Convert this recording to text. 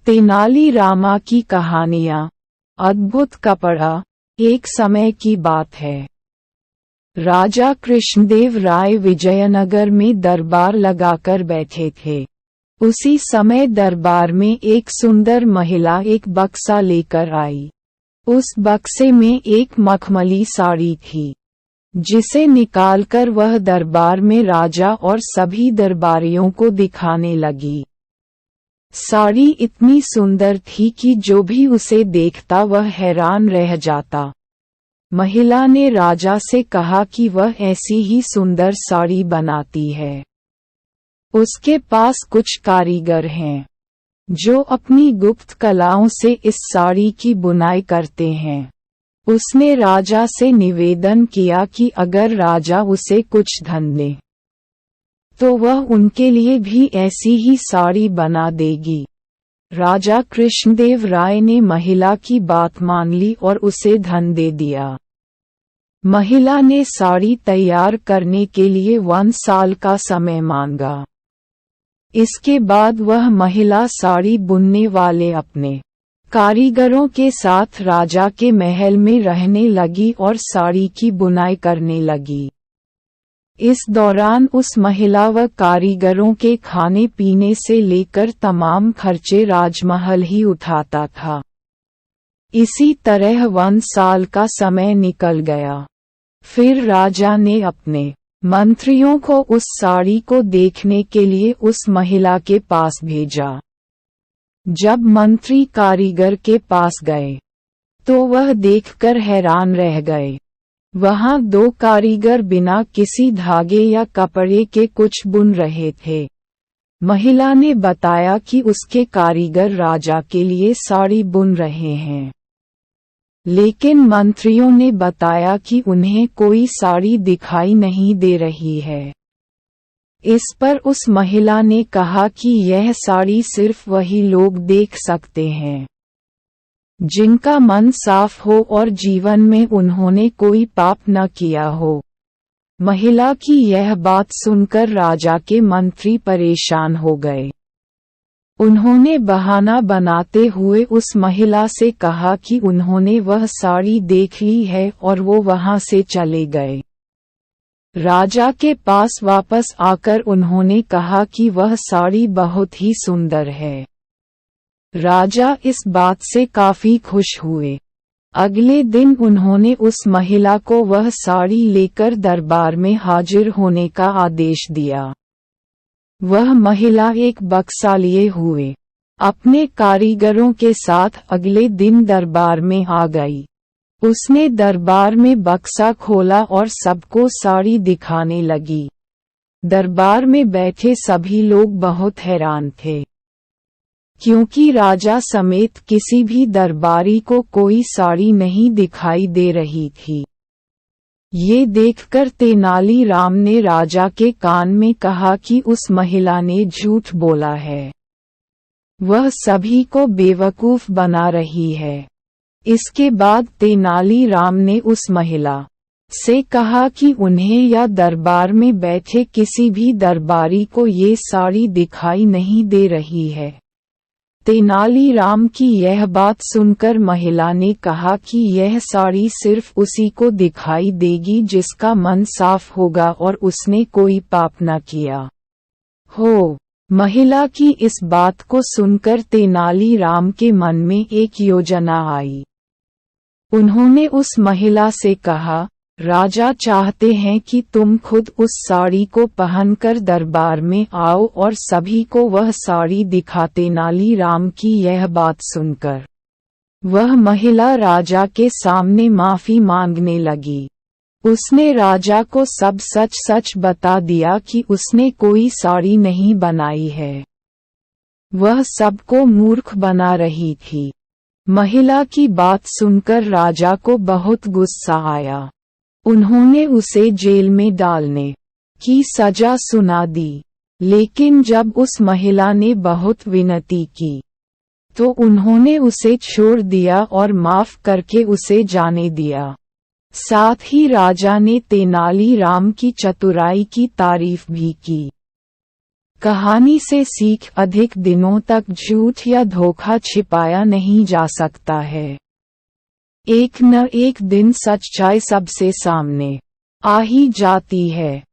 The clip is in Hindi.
तेनालीरामा की कहानियाँ। अद्भुत कपड़ा। एक समय की बात है। राजा कृष्णदेव राय विजयनगर में दरबार लगाकर बैठे थे। उसी समय दरबार में एक सुंदर महिला एक बक्सा लेकर आई। उस बक्से में एक मखमली साड़ी थी, जिसे निकालकर वह दरबार में राजा और सभी दरबारियों को दिखाने लगी। साड़ी इतनी सुंदर थी कि जो भी उसे देखता वह हैरान रह जाता। महिला ने राजा से कहा कि वह ऐसी ही सुंदर साड़ी बनाती है। उसके पास कुछ कारीगर हैं, जो अपनी गुप्त कलाओं से इस साड़ी की बुनाई करते हैं। उसने राजा से निवेदन किया कि अगर राजा उसे कुछ धन दे तो वह उनके लिए भी ऐसी ही साड़ी बना देगी। राजा कृष्णदेव राय ने महिला की बात मान ली और उसे धन दे दिया। महिला ने साड़ी तैयार करने के लिए 1 साल का समय मांगा। इसके बाद वह महिला साड़ी बुनने वाले अपने कारीगरों के साथ राजा के महल में रहने लगी और साड़ी की बुनाई करने लगी। इस दौरान उस महिला व कारीगरों के खाने पीने से लेकर तमाम खर्चे राजमहल ही उठाता था। इसी तरह 1 साल का समय निकल गया। फिर राजा ने अपने मंत्रियों को उस साड़ी को देखने के लिए उस महिला के पास भेजा। जब मंत्री कारीगर के पास गए तो वह देखकर हैरान रह गए। वहां 2 कारीगर बिना किसी धागे या कपड़े के कुछ बुन रहे थे। महिला ने बताया कि उसके कारीगर राजा के लिए साड़ी बुन रहे हैं, लेकिन मंत्रियों ने बताया कि उन्हें कोई साड़ी दिखाई नहीं दे रही है। इस पर उस महिला ने कहा कि यह साड़ी सिर्फ वही लोग देख सकते हैं जिनका मन साफ हो और जीवन में उन्होंने कोई पाप न किया हो। महिला की यह बात सुनकर राजा के मंत्री परेशान हो गए। उन्होंने बहाना बनाते हुए उस महिला से कहा कि उन्होंने वह साड़ी देख ली है और वो वहां से चले गए। राजा के पास वापस आकर उन्होंने कहा कि वह साड़ी बहुत ही सुंदर है। राजा इस बात से काफी खुश हुए। अगले दिन उन्होंने उस महिला को वह साड़ी लेकर दरबार में हाजिर होने का आदेश दिया। वह महिला एक बक्सा लिए हुए अपने कारीगरों के साथ अगले दिन दरबार में आ गई। उसने दरबार में बक्सा खोला और सबको साड़ी दिखाने लगी। दरबार में बैठे सभी लोग बहुत हैरान थे, क्योंकि राजा समेत किसी भी दरबारी को कोई साड़ी नहीं दिखाई दे रही थी। ये देखकर तेनालीराम ने राजा के कान में कहा कि उस महिला ने झूठ बोला है। वह सभी को बेवकूफ बना रही है। इसके बाद तेनालीराम ने उस महिला से कहा कि उन्हें या दरबार में बैठे किसी भी दरबारी को ये साड़ी दिखाई नहीं दे रही है। तेनालीराम की यह बात सुनकर महिला ने कहा कि यह साड़ी सिर्फ उसी को दिखाई देगी जिसका मन साफ होगा और उसने कोई पाप न किया हो। महिला की इस बात को सुनकर तेनालीराम के मन में एक योजना आई। उन्होंने उस महिला से कहा, राजा चाहते हैं कि तुम खुद उस साड़ी को पहनकर दरबार में आओ और सभी को वह साड़ी दिखा। तेनालीराम की यह बात सुनकर वह महिला राजा के सामने माफी मांगने लगी। उसने राजा को सब सच सच बता दिया कि उसने कोई साड़ी नहीं बनाई है। वह सबको मूर्ख बना रही थी। महिला की बात सुनकर राजा को बहुत गुस्सा आया। उन्होंने उसे जेल में डालने की सजा सुना दी। लेकिन जब उस महिला ने बहुत विनती की तो उन्होंने उसे छोड़ दिया और माफ करके उसे जाने दिया। साथ ही राजा ने तेनालीराम की चतुराई की तारीफ भी की। कहानी से सीख, अधिक दिनों तक झूठ या धोखा छिपाया नहीं जा सकता है। एक न एक दिन सच्चाई सबसे सामने आ ही जाती है।